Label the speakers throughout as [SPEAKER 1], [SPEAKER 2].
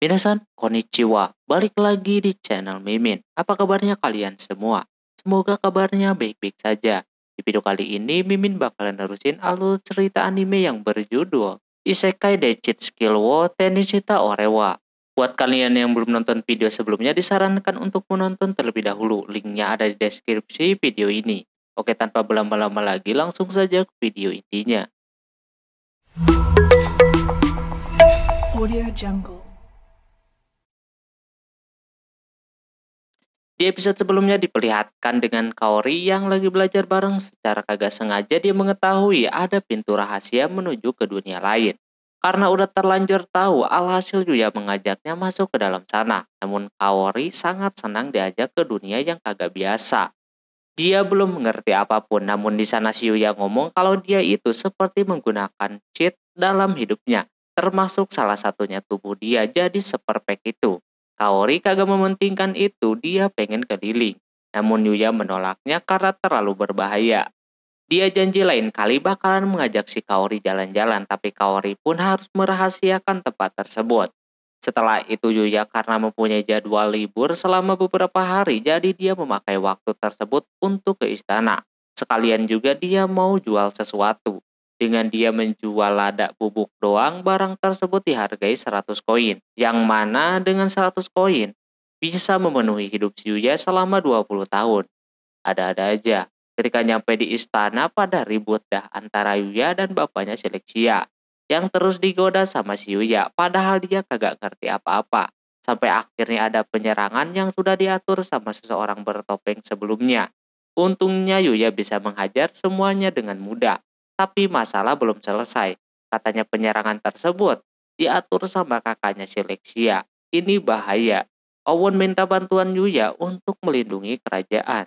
[SPEAKER 1] Minasan, konnichiwa. Balik lagi di channel Mimin. Apa kabarnya kalian semua? Semoga kabarnya baik-baik saja. Di video kali ini, Mimin bakalan nerusin alur cerita anime yang berjudul Isekai Decid Skill wo Tenishita Orewa. Buat kalian yang belum nonton video sebelumnya, disarankan untuk menonton terlebih dahulu. Linknya ada di deskripsi video ini. Oke, tanpa berlama-lama lagi, langsung saja ke video intinya.
[SPEAKER 2] Audio Jungle.
[SPEAKER 1] Di episode sebelumnya diperlihatkan dengan Kaori yang lagi belajar bareng. Secara kagak sengaja dia mengetahui ada pintu rahasia menuju ke dunia lain. Karena udah terlanjur tahu, alhasil Yuya mengajaknya masuk ke dalam sana. Namun Kaori sangat senang diajak ke dunia yang kagak biasa. Dia belum mengerti apapun, namun di sana si Yuya ngomong kalau dia itu seperti menggunakan cheat dalam hidupnya. Termasuk salah satunya tubuh dia jadi seperfect itu. Kaori kagak mementingkan itu, dia pengen keliling. Namun Yuya menolaknya karena terlalu berbahaya. Dia janji lain kali bakalan mengajak si Kaori jalan-jalan, tapi Kaori pun harus merahasiakan tempat tersebut. Setelah itu Yuya karena mempunyai jadwal libur selama beberapa hari, jadi dia memakai waktu tersebut untuk ke istana. Sekalian juga dia mau jual sesuatu. Dengan dia menjual lada bubuk doang, barang tersebut dihargai 100 koin. Yang mana dengan 100 koin bisa memenuhi hidup si Yuya selama 20 tahun. Ada-ada aja. Ketika nyampe di istana, pada ribut dah antara Yuya dan bapaknya si Lexia, yang terus digoda sama si Yuya, padahal dia kagak ngerti apa-apa. Sampai akhirnya ada penyerangan yang sudah diatur sama seseorang bertopeng sebelumnya. Untungnya Yuya bisa menghajar semuanya dengan mudah. Tapi masalah belum selesai. Katanya penyerangan tersebut diatur sama kakaknya si Lexia. Ini bahaya. Owen minta bantuan Yuya untuk melindungi kerajaan.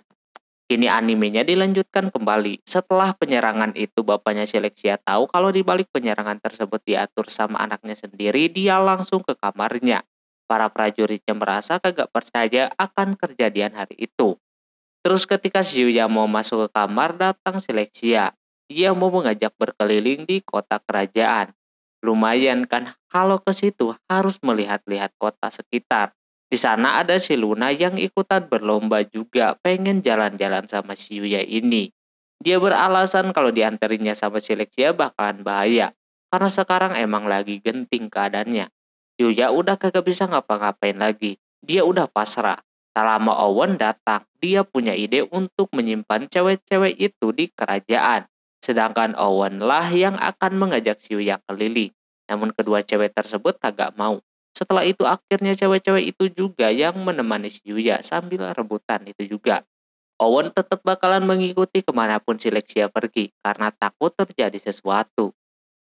[SPEAKER 1] Kini animenya dilanjutkan kembali. Setelah penyerangan itu, bapaknya si Lexia tahu kalau di balik penyerangan tersebut diatur sama anaknya sendiri, dia langsung ke kamarnya. Para prajuritnya merasa kagak percaya akan kejadian hari itu. Terus ketika si Yuya mau masuk ke kamar, datang si Lexia. Dia mau mengajak berkeliling di kota kerajaan. Lumayan kan kalau ke situ harus melihat-lihat kota sekitar. Di sana ada si Luna yang ikutan berlomba juga pengen jalan-jalan sama si Yuya ini. Dia beralasan kalau diantarinya sama si Lexia bakalan bahaya. Karena sekarang emang lagi genting keadaannya. Yuya udah kagak bisa ngapa-ngapain lagi. Dia udah pasrah. Tak lama Owen datang, dia punya ide untuk menyimpan cewek-cewek itu di kerajaan. Sedangkan Owen lah yang akan mengajak si Yuya keliling. Namun kedua cewek tersebut kagak mau. Setelah itu akhirnya cewek-cewek itu juga yang menemani si Yuya sambil rebutan itu juga. Owen tetap bakalan mengikuti kemanapun si Lexia pergi karena takut terjadi sesuatu.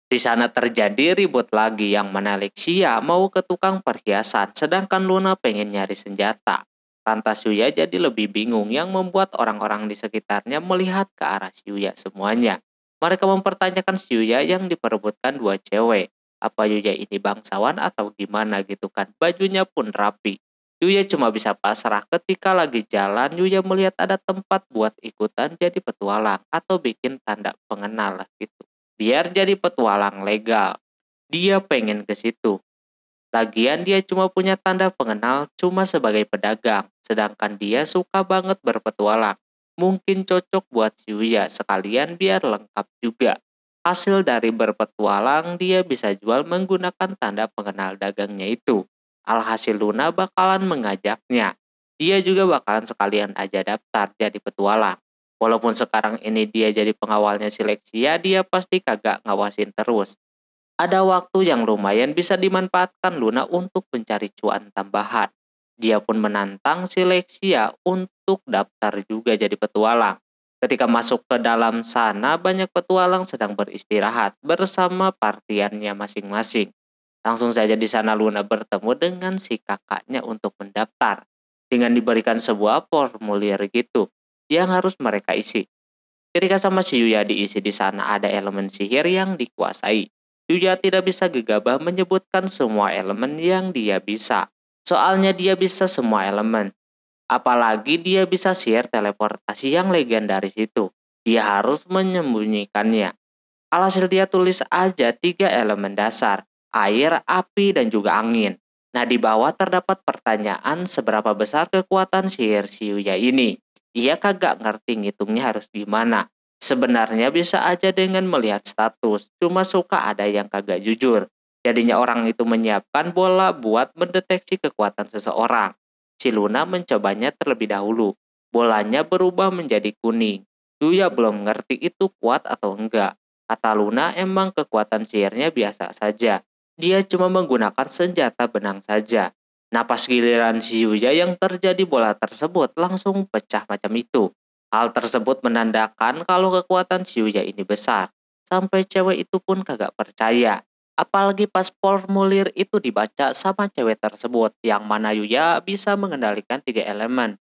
[SPEAKER 1] Di sana terjadi ribut lagi yang mana Lexia mau ke tukang perhiasan sedangkan Luna pengen nyari senjata. Lantas Yuya jadi lebih bingung yang membuat orang-orang di sekitarnya melihat ke arah Yuya semuanya. Mereka mempertanyakan Yuya yang diperebutkan dua cewek. Apa Yuya ini bangsawan atau gimana gitu kan. Bajunya pun rapi. Yuya cuma bisa pasrah ketika lagi jalan Yuya melihat ada tempat buat ikutan jadi petualang atau bikin tanda pengenal gitu. Biar jadi petualang legal. Dia pengen ke situ. Lagian dia cuma punya tanda pengenal cuma sebagai pedagang, sedangkan dia suka banget berpetualang. Mungkin cocok buat Yuya sekalian biar lengkap juga. Hasil dari berpetualang dia bisa jual menggunakan tanda pengenal dagangnya itu. Alhasil Luna bakalan mengajaknya. Dia juga bakalan sekalian aja daftar jadi petualang. Walaupun sekarang ini dia jadi pengawalnya si Lexia, dia pasti kagak ngawasin terus. Ada waktu yang lumayan bisa dimanfaatkan Luna untuk mencari cuan tambahan. Dia pun menantang si Lexia untuk daftar juga jadi petualang. Ketika masuk ke dalam sana, banyak petualang sedang beristirahat bersama partiannya masing-masing. Langsung saja di sana Luna bertemu dengan si kakaknya untuk mendaftar. Dengan diberikan sebuah formulir gitu yang harus mereka isi. Ketika sama si Yuya diisi di sana ada elemen sihir yang dikuasai. Yuya tidak bisa gegabah menyebutkan semua elemen yang dia bisa. Soalnya dia bisa semua elemen. Apalagi dia bisa sihir teleportasi yang legendaris itu. Dia harus menyembunyikannya. Alhasil dia tulis aja 3 elemen dasar. Air, api, dan juga angin. Nah, di bawah terdapat pertanyaan seberapa besar kekuatan sihir si Yuya ini. Ia kagak ngerti ngitungnya harus gimana. Sebenarnya bisa aja dengan melihat status, cuma suka ada yang kagak jujur. Jadinya orang itu menyiapkan bola buat mendeteksi kekuatan seseorang. Si Luna mencobanya terlebih dahulu. Bolanya berubah menjadi kuning. Yuya belum ngerti itu kuat atau enggak. Kata Luna emang kekuatan sihirnya biasa saja. Dia cuma menggunakan senjata benang saja. Nah, pas giliran si Yuya yang terjadi bola tersebut langsung pecah macam itu. Hal tersebut menandakan kalau kekuatan si Yuya ini besar. Sampai cewek itu pun kagak percaya. Apalagi pas formulir itu dibaca sama cewek tersebut, yang mana Yuya bisa mengendalikan 3 elemen.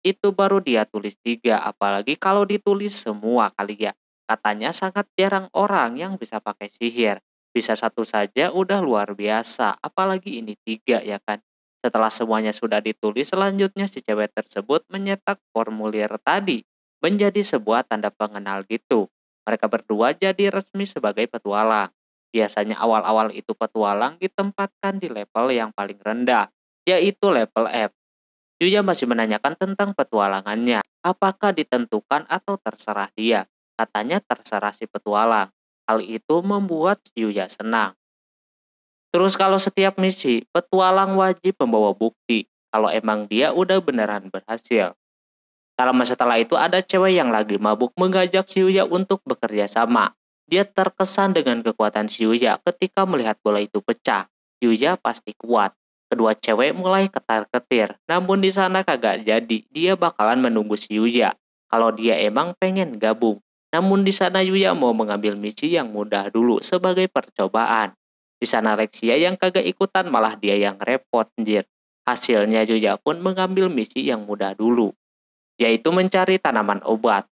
[SPEAKER 1] Itu baru dia tulis 3, apalagi kalau ditulis semua kali ya. Katanya sangat jarang orang yang bisa pakai sihir. Bisa satu saja udah luar biasa, apalagi ini 3 ya kan. Setelah semuanya sudah ditulis, selanjutnya si cewek tersebut menyetak formulir tadi menjadi sebuah tanda pengenal gitu. Mereka berdua jadi resmi sebagai petualang. Biasanya awal-awal itu petualang ditempatkan di level yang paling rendah, yaitu level F. Yuya masih menanyakan tentang petualangannya. Apakah ditentukan atau terserah dia? Katanya terserah si petualang. Hal itu membuat Yuya senang. Terus kalau setiap misi, petualang wajib membawa bukti kalau emang dia udah beneran berhasil. Tak lama setelah itu ada cewek yang lagi mabuk mengajak si Yuya untuk bekerja sama. Dia terkesan dengan kekuatan si Yuya ketika melihat bola itu pecah. Yuya pasti kuat. Kedua cewek mulai ketar-ketir, namun di sana kagak jadi. Dia bakalan menunggu si Yuya kalau dia emang pengen gabung. Namun di sana Yuya mau mengambil misi yang mudah dulu sebagai percobaan. Di sana Lexia yang kagak ikutan, malah dia yang repot anjir. Hasilnya Yuya pun mengambil misi yang mudah dulu, yaitu mencari tanaman obat.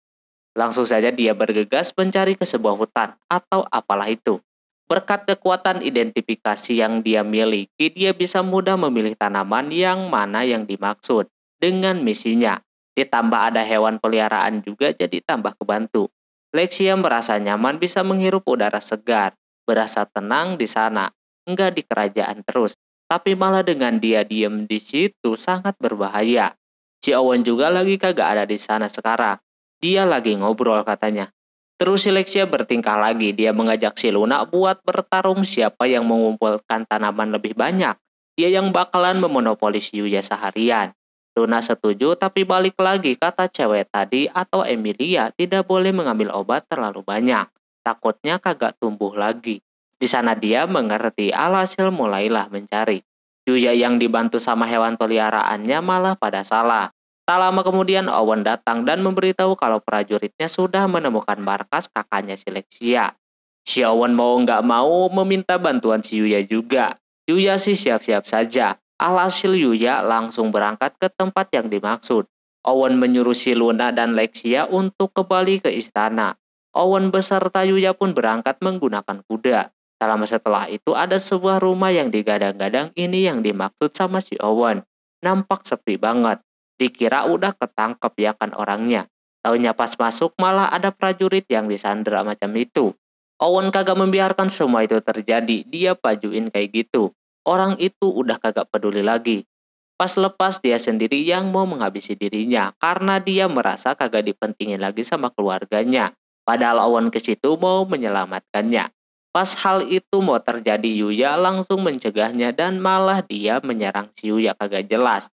[SPEAKER 1] Langsung saja dia bergegas mencari ke sebuah hutan atau apalah itu. Berkat kekuatan identifikasi yang dia miliki, dia bisa mudah memilih tanaman yang mana yang dimaksud dengan misinya. Ditambah ada hewan peliharaan juga, jadi tambah kebantu. Lexia merasa nyaman bisa menghirup udara segar, berasa tenang di sana, enggak di kerajaan terus. Tapi malah dengan dia diem di situ sangat berbahaya. Si Owen juga lagi kagak ada di sana sekarang. Dia lagi ngobrol katanya. Terus si Lexia bertingkah lagi. Dia mengajak si Luna buat bertarung siapa yang mengumpulkan tanaman lebih banyak. Dia yang bakalan memonopoli si Yuya seharian. Luna setuju, tapi balik lagi kata cewek tadi atau Emilia tidak boleh mengambil obat terlalu banyak. Takutnya kagak tumbuh lagi. Di sana dia mengerti, alhasil mulailah mencari. Yuya yang dibantu sama hewan peliharaannya malah pada salah. Tak lama kemudian Owen datang dan memberitahu kalau prajuritnya sudah menemukan markas kakaknya si Lexia. Si Owen mau nggak mau meminta bantuan si Yuya juga. Yuya sih siap-siap saja. Alhasil Yuya langsung berangkat ke tempat yang dimaksud. Owen menyuruh si Luna dan Lexia untuk kembali ke istana. Owen beserta Yuya pun berangkat menggunakan kuda. Tak lama setelah itu ada sebuah rumah yang digadang-gadang ini yang dimaksud sama si Owen. Nampak sepi banget. Dikira udah ketangkep ya kan orangnya. Taunya pas masuk malah ada prajurit yang disandera macam itu. Owen kagak membiarkan semua itu terjadi. Dia pajuin kayak gitu. Orang itu udah kagak peduli lagi. Pas lepas dia sendiri yang mau menghabisi dirinya karena dia merasa kagak dipentingin lagi sama keluarganya. Padahal Owen ke situ mau menyelamatkannya. Pas hal itu mau terjadi, Yuya langsung mencegahnya dan malah dia menyerang si Yuya kagak jelas.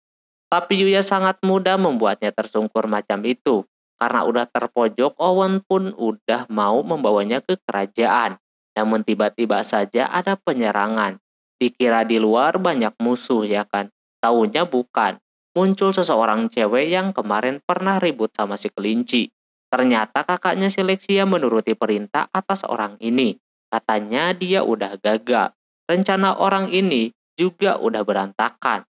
[SPEAKER 1] Tapi Yuya sangat mudah membuatnya tersungkur macam itu. Karena udah terpojok, Owen pun udah mau membawanya ke kerajaan. Namun tiba-tiba saja ada penyerangan. Dikira di luar banyak musuh ya kan. Taunya bukan. Muncul seseorang cewek yang kemarin pernah ribut sama si kelinci. Ternyata kakaknya si Lexia menuruti perintah atas orang ini. Katanya dia udah gagal. Rencana orang ini juga udah berantakan.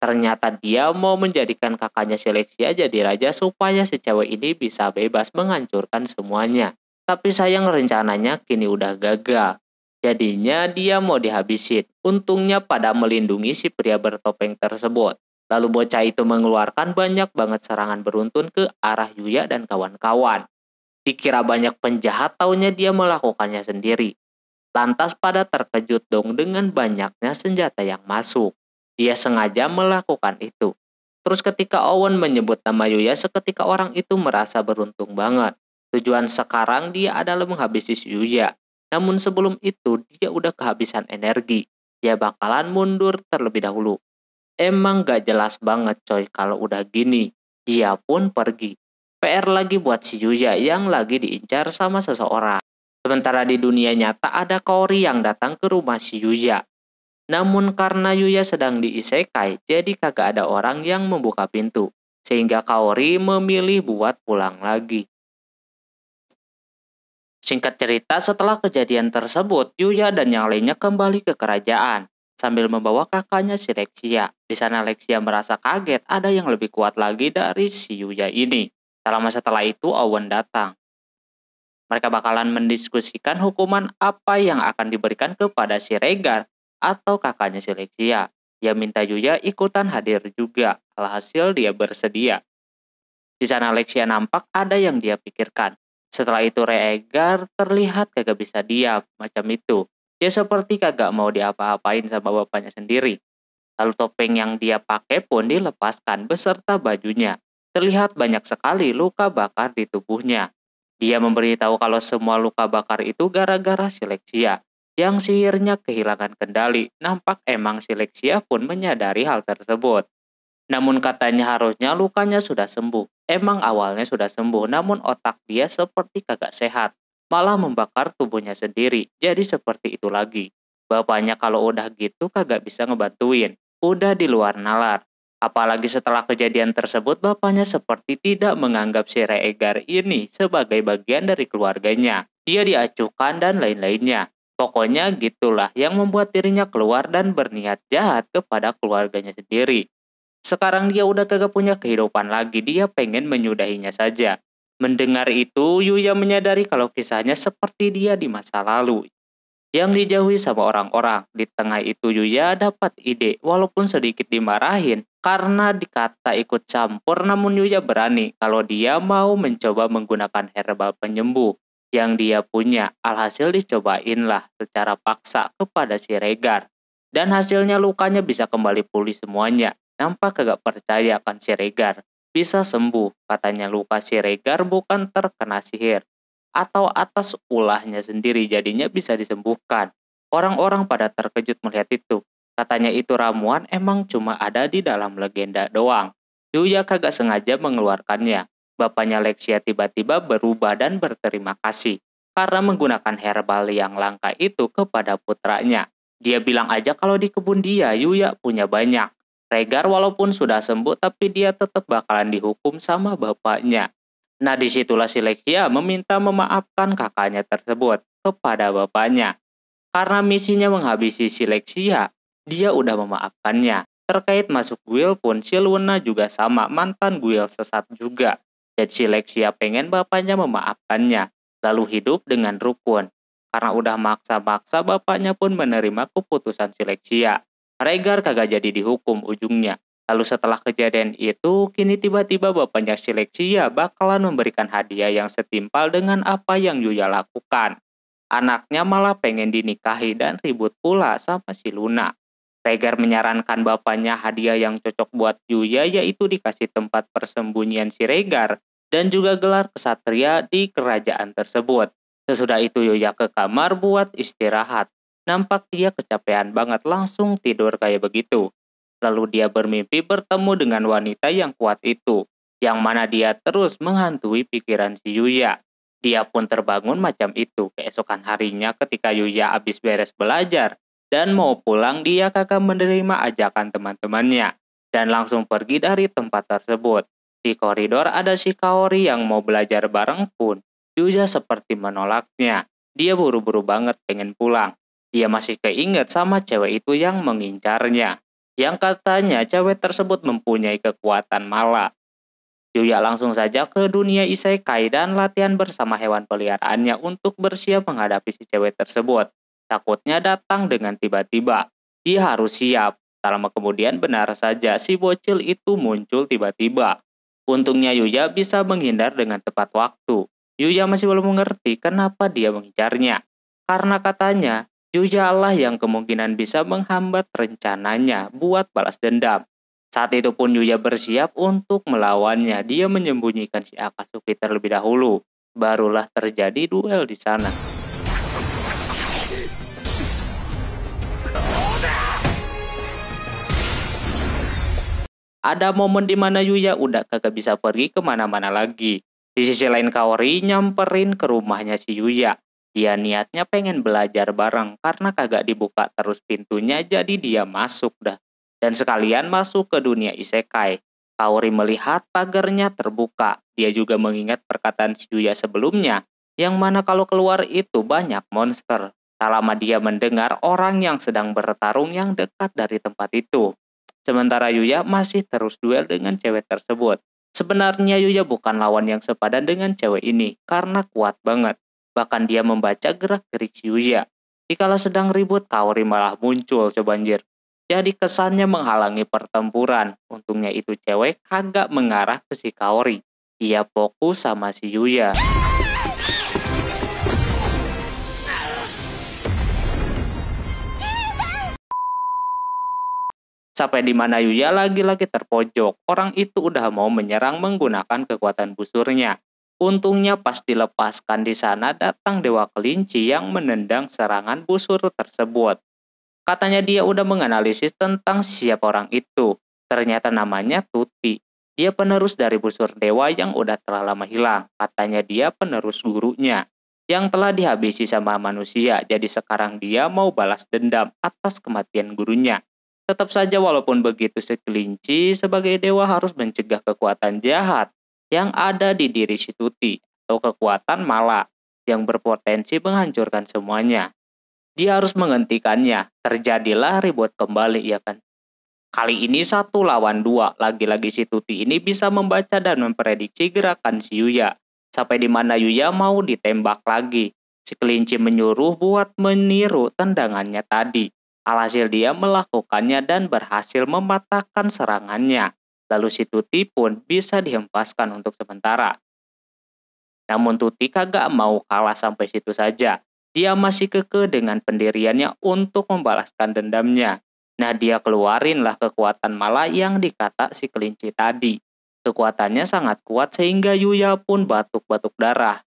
[SPEAKER 1] Ternyata dia mau menjadikan kakaknya si Lexia jadi raja supaya si cewek ini bisa bebas menghancurkan semuanya. Tapi sayang rencananya kini udah gagal. Jadinya dia mau dihabisin. Untungnya pada melindungi si pria bertopeng tersebut. Lalu bocah itu mengeluarkan banyak banget serangan beruntun ke arah Yuya dan kawan-kawan. Dikira banyak penjahat, taunya dia melakukannya sendiri. Lantas pada terkejut dong dengan banyaknya senjata yang masuk. Dia sengaja melakukan itu. Terus ketika Owen menyebut nama Yuya, seketika orang itu merasa beruntung banget. Tujuan sekarang dia adalah menghabisi si Yuya. Namun sebelum itu dia udah kehabisan energi. Dia bakalan mundur terlebih dahulu. Emang gak jelas banget coy kalau udah gini. Dia pun pergi. PR lagi buat si Yuya yang lagi diincar sama seseorang. Sementara di dunia nyata ada Kaori yang datang ke rumah si Yuya. Namun karena Yuya sedang di isekai, jadi kagak ada orang yang membuka pintu. Sehingga Kaori memilih buat pulang lagi. Singkat cerita, setelah kejadian tersebut, Yuya dan yang lainnya kembali ke kerajaan sambil membawa kakaknya si Lexia. Di sana Lexia merasa kaget ada yang lebih kuat lagi dari si Yuya ini. Tak lama setelah itu Owen datang. Mereka bakalan mendiskusikan hukuman apa yang akan diberikan kepada si Regar atau kakaknya si Lexia. Dia minta Yuya ikutan hadir juga, alhasil dia bersedia. Di sana Lexia nampak ada yang dia pikirkan. Setelah itu Regar terlihat kagak bisa diam, macam itu. Dia seperti kagak mau diapa-apain sama bapaknya sendiri. Lalu topeng yang dia pakai pun dilepaskan beserta bajunya. Terlihat banyak sekali luka bakar di tubuhnya. Dia memberitahu kalau semua luka bakar itu gara-gara si Lexia, yang sihirnya kehilangan kendali. Nampak emang si Lexia pun menyadari hal tersebut. Namun katanya harusnya lukanya sudah sembuh. Emang awalnya sudah sembuh, namun otak dia seperti kagak sehat. Malah membakar tubuhnya sendiri, jadi seperti itu lagi. Bapaknya kalau udah gitu kagak bisa ngebantuin. Udah di luar nalar. Apalagi setelah kejadian tersebut, bapaknya seperti tidak menganggap si Regar ini sebagai bagian dari keluarganya. Dia diacuhkan dan lain-lainnya. Pokoknya gitulah yang membuat dirinya keluar dan berniat jahat kepada keluarganya sendiri. Sekarang dia udah kagak punya kehidupan lagi, dia pengen menyudahinya saja. Mendengar itu, Yuya menyadari kalau kisahnya seperti dia di masa lalu, yang dijauhi sama orang-orang. Di tengah itu Yuya dapat ide, walaupun sedikit dimarahin, karena dikata ikut campur, namun Yuya berani kalau dia mau mencoba menggunakan herbal penyembuh yang dia punya. Alhasil dicobainlah secara paksa kepada si Regar. Dan hasilnya lukanya bisa kembali pulih semuanya. Nampak kagak percaya kan si Regar. Bisa sembuh, katanya luka si Regar bukan terkena sihir. Atau atas ulahnya sendiri jadinya bisa disembuhkan. Orang-orang pada terkejut melihat itu. Katanya itu ramuan emang cuma ada di dalam legenda doang. Yuya kagak sengaja mengeluarkannya. Bapaknya Lexia tiba-tiba berubah dan berterima kasih karena menggunakan herbal yang langka itu kepada putranya. Dia bilang aja kalau di kebun dia Yuya punya banyak. Regar walaupun sudah sembuh tapi dia tetap bakalan dihukum sama bapaknya. Nah disitulah si Lexia meminta memaafkan kakaknya tersebut kepada bapaknya. Karena misinya menghabisi si Lexia, dia udah memaafkannya. Terkait masuk guild pun si Luna juga sama, mantan guild sesat juga. Dan si Lexia pengen bapaknya memaafkannya, lalu hidup dengan rukun. Karena udah maksa-maksa bapaknya pun menerima keputusan si Lexia. Regar kagak jadi dihukum ujungnya. Lalu setelah kejadian itu, kini tiba-tiba bapaknya si Lexia bakalan memberikan hadiah yang setimpal dengan apa yang Yuya lakukan. Anaknya malah pengen dinikahi dan ribut pula sama si Luna. Regar menyarankan bapaknya hadiah yang cocok buat Yuya yaitu dikasih tempat persembunyian si Regar dan juga gelar kesatria di kerajaan tersebut. Sesudah itu Yuya ke kamar buat istirahat. Nampak dia kecapean banget langsung tidur kayak begitu. Lalu dia bermimpi bertemu dengan wanita yang kuat itu, yang mana dia terus menghantui pikiran si Yuya. Dia pun terbangun macam itu. Keesokan harinya ketika Yuya habis beres belajar dan mau pulang, dia kagak menerima ajakan teman-temannya dan langsung pergi dari tempat tersebut. Di koridor ada si Kaori yang mau belajar bareng pun. Yuya seperti menolaknya. Dia buru-buru banget pengen pulang. Dia masih keinget sama cewek itu yang mengincarnya. Yang katanya cewek tersebut mempunyai kekuatan malah. Yuya langsung saja ke dunia isekai dan latihan bersama hewan peliharaannya untuk bersiap menghadapi si cewek tersebut. Takutnya datang dengan tiba-tiba. Dia harus siap. Tak lama kemudian benar saja si bocil itu muncul tiba-tiba. Untungnya Yuya bisa menghindar dengan tepat waktu. Yuya masih belum mengerti kenapa dia mengincarnya. Karena katanya Yuya lah yang kemungkinan bisa menghambat rencananya buat balas dendam. Saat itu pun Yuya bersiap untuk melawannya. Dia menyembunyikan si Akatsuki terlebih dahulu. Barulah terjadi duel di sana. Ada momen di mana Yuya udah kagak bisa pergi kemana-mana lagi. Di sisi lain Kaori nyamperin ke rumahnya si Yuya. Dia niatnya pengen belajar bareng karena kagak dibuka terus pintunya jadi dia masuk dah. Dan sekalian masuk ke dunia isekai. Kaori melihat pagarnya terbuka. Dia juga mengingat perkataan si Yuya sebelumnya. Yang mana kalau keluar itu banyak monster. Tak lama dia mendengar orang yang sedang bertarung yang dekat dari tempat itu. Sementara Yuya masih terus duel dengan cewek tersebut. Sebenarnya Yuya bukan lawan yang sepadan dengan cewek ini karena kuat banget. Bahkan dia membaca gerak-gerik Yuya. Dikala sedang ribut, Kaori malah muncul coba anjir. Jadi kesannya menghalangi pertempuran. Untungnya itu cewek kagak mengarah ke si Kaori. Dia fokus sama si Yuya. Sampai di mana Yuya lagi-lagi terpojok. Orang itu udah mau menyerang menggunakan kekuatan busurnya. Untungnya pas dilepaskan di sana datang Dewa Kelinci yang menendang serangan busur tersebut. Katanya dia udah menganalisis tentang siapa orang itu. Ternyata namanya Tuti. Dia penerus dari busur dewa yang udah telah lama hilang. Katanya dia penerus gurunya yang telah dihabisi sama manusia. Jadi sekarang dia mau balas dendam atas kematian gurunya. Tetap saja walaupun begitu si Kelinci sebagai dewa harus mencegah kekuatan jahat yang ada di diri si Tuti atau kekuatan mala yang berpotensi menghancurkan semuanya. Dia harus menghentikannya. Terjadilah ribut kembali ya kan. Kali ini 1 lawan 2. Lagi-lagi si Tuti ini bisa membaca dan memprediksi gerakan si Yuya. Sampai di mana Yuya mau ditembak lagi. Si Kelinci menyuruh buat meniru tendangannya tadi. Alhasil dia melakukannya dan berhasil mematahkan serangannya. Lalu si Tuti pun bisa dihempaskan untuk sementara. Namun Tuti kagak mau kalah sampai situ saja. Dia masih kekeh dengan pendiriannya untuk membalaskan dendamnya. Nah dia keluarinlah kekuatan mala yang dikata si Kelinci tadi. Kekuatannya sangat kuat sehingga Yuya pun batuk-batuk darah.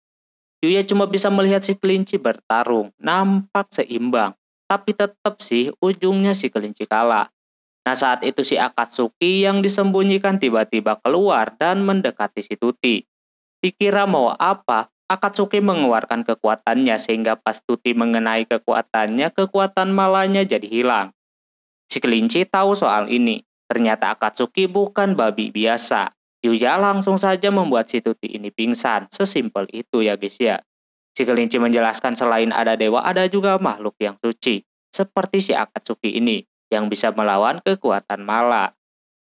[SPEAKER 1] Yuya cuma bisa melihat si Kelinci bertarung, nampak seimbang. Tapi tetap sih ujungnya si Kelinci kalah. Nah saat itu si Akatsuki yang disembunyikan tiba-tiba keluar dan mendekati si Tuti. Dikira mau apa, Akatsuki mengeluarkan kekuatannya sehingga pas Tuti mengenai kekuatannya, kekuatan malanya jadi hilang. Si Kelinci tahu soal ini. Ternyata Akatsuki bukan babi biasa. Yuya langsung saja membuat si Tuti ini pingsan. Sesimpel itu ya guys ya. Si Kelinci menjelaskan selain ada dewa ada juga makhluk yang suci. Seperti si Akatsuki ini yang bisa melawan kekuatan mala.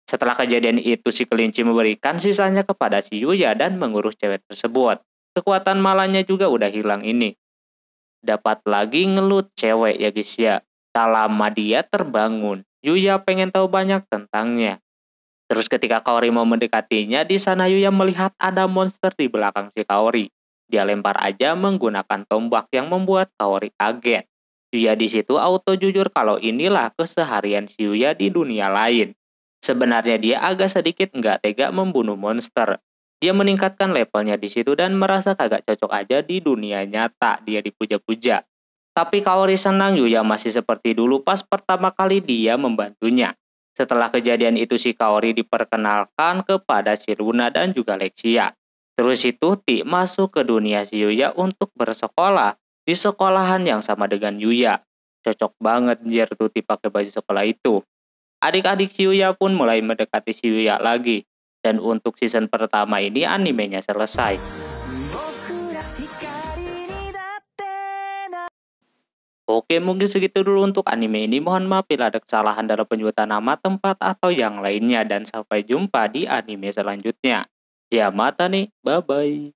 [SPEAKER 1] Setelah kejadian itu si Kelinci memberikan sisanya kepada si Yuya dan mengurus cewek tersebut. Kekuatan malanya juga udah hilang ini. Dapat lagi ngelut cewek ya guys ya. Tak lama dia terbangun. Yuya pengen tahu banyak tentangnya. Terus ketika Kaori mau mendekatinya, di sana Yuya melihat ada monster di belakang si Kaori. Dia lempar aja menggunakan tombak yang membuat Kaori kaget. Yuya di situ auto jujur kalau inilah keseharian si Yuya di dunia lain. Sebenarnya dia agak sedikit nggak tega membunuh monster. Dia meningkatkan levelnya di situ dan merasa kagak cocok aja di dunia nyata. Dia dipuja-puja. Tapi Kaori senang Yuya masih seperti dulu pas pertama kali dia membantunya. Setelah kejadian itu si Kaori diperkenalkan kepada si Luna dan juga Lexia. Terus si Tuti masuk ke dunia si Yuya untuk bersekolah di sekolahan yang sama dengan Yuya. Cocok banget jir Tuti pakai baju sekolah itu. Adik-adik si Yuya pun mulai mendekati si Yuya lagi. Dan untuk season pertama ini animenya selesai. Oke, mungkin segitu dulu untuk anime ini. Mohon maaf bila ada kesalahan dalam penyebutan nama, tempat, atau yang lainnya. Dan sampai jumpa di anime selanjutnya. Yamata nih, bye-bye.